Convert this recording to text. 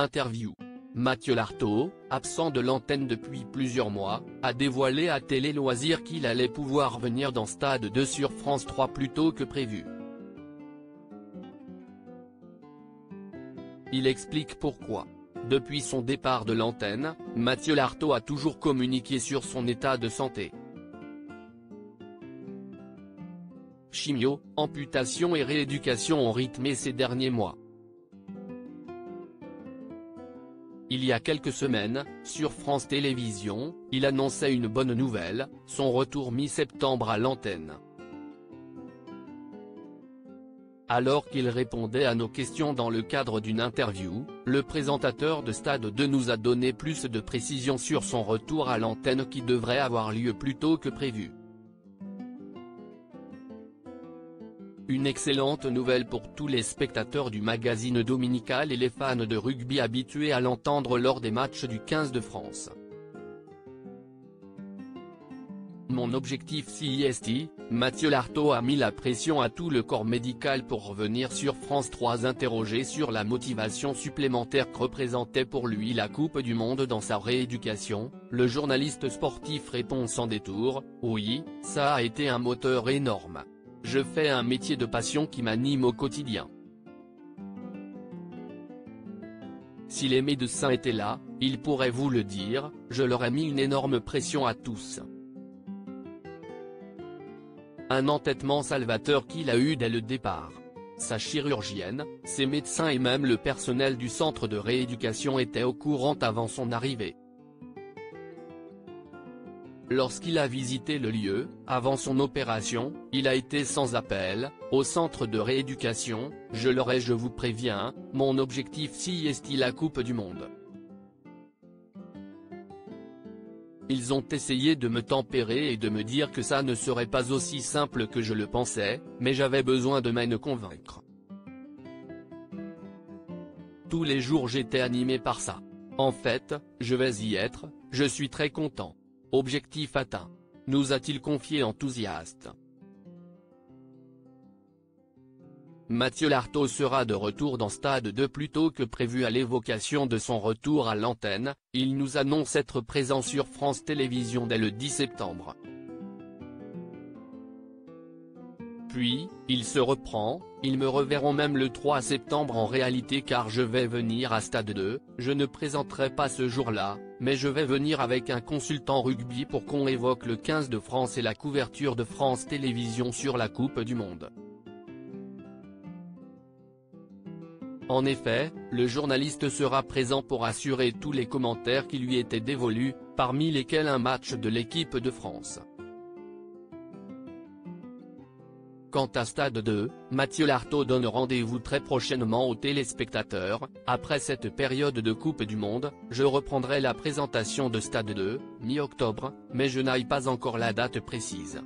Interview. Mathieu Lartaud, absent de l'antenne depuis plusieurs mois, a dévoilé à Télé Loisirs qu'il allait pouvoir venir dans Stade 2 sur France 3 plus tôt que prévu. Il explique pourquoi. Depuis son départ de l'antenne, Mathieu Lartaud a toujours communiqué sur son état de santé. Chimio, amputation et rééducation ont rythmé ces derniers mois. Il y a quelques semaines, sur France Télévisions, il annonçait une bonne nouvelle, son retour mi-septembre à l'antenne. Alors qu'il répondait à nos questions dans le cadre d'une interview, le présentateur de Stade 2 nous a donné plus de précisions sur son retour à l'antenne qui devrait avoir lieu plus tôt que prévu. Une excellente nouvelle pour tous les spectateurs du magazine dominical et les fans de rugby habitués à l'entendre lors des matchs du 15 de France. Mon objectif CIST, Mathieu Lartaud a mis la pression à tout le corps médical pour revenir sur France 3. Interrogé sur la motivation supplémentaire que représentait pour lui la Coupe du Monde dans sa rééducation, le journaliste sportif répond sans détour, « Oui, ça a été un moteur énorme. Je fais un métier de passion qui m'anime au quotidien. Si les médecins étaient là, ils pourraient vous le dire, je leur ai mis une énorme pression à tous. » Un entêtement salvateur qu'il a eu dès le départ. Sa chirurgienne, ses médecins et même le personnel du centre de rééducation étaient au courant avant son arrivée. Lorsqu'il a visité le lieu, avant son opération, il a été sans appel, au centre de rééducation, je vous préviens, mon objectif CIST la Coupe du Monde. Ils ont essayé de me tempérer et de me dire que ça ne serait pas aussi simple que je le pensais, mais j'avais besoin de me convaincre. Tous les jours j'étais animé par ça. En fait, je vais y être, je suis très content. Objectif atteint. Nous a-t-il confié enthousiaste. Mathieu Lartaud sera de retour dans Stade 2 plus tôt que prévu. À l'évocation de son retour à l'antenne, il nous annonce être présent sur France Télévisions dès le 10 septembre. Puis, il se reprend, ils me reverront même le 3 septembre en réalité car je vais venir à Stade 2, je ne présenterai pas ce jour-là, mais je vais venir avec un consultant rugby pour qu'on évoque le 15 de France et la couverture de France Télévisions sur la Coupe du Monde. En effet, le journaliste sera présent pour assurer tous les commentaires qui lui étaient dévolus, parmi lesquels un match de l'équipe de France. Quant à Stade 2, Mathieu Lartaud donne rendez-vous très prochainement aux téléspectateurs. Après cette période de Coupe du Monde, je reprendrai la présentation de Stade 2, mi-octobre, mais je n'ai pas encore la date précise.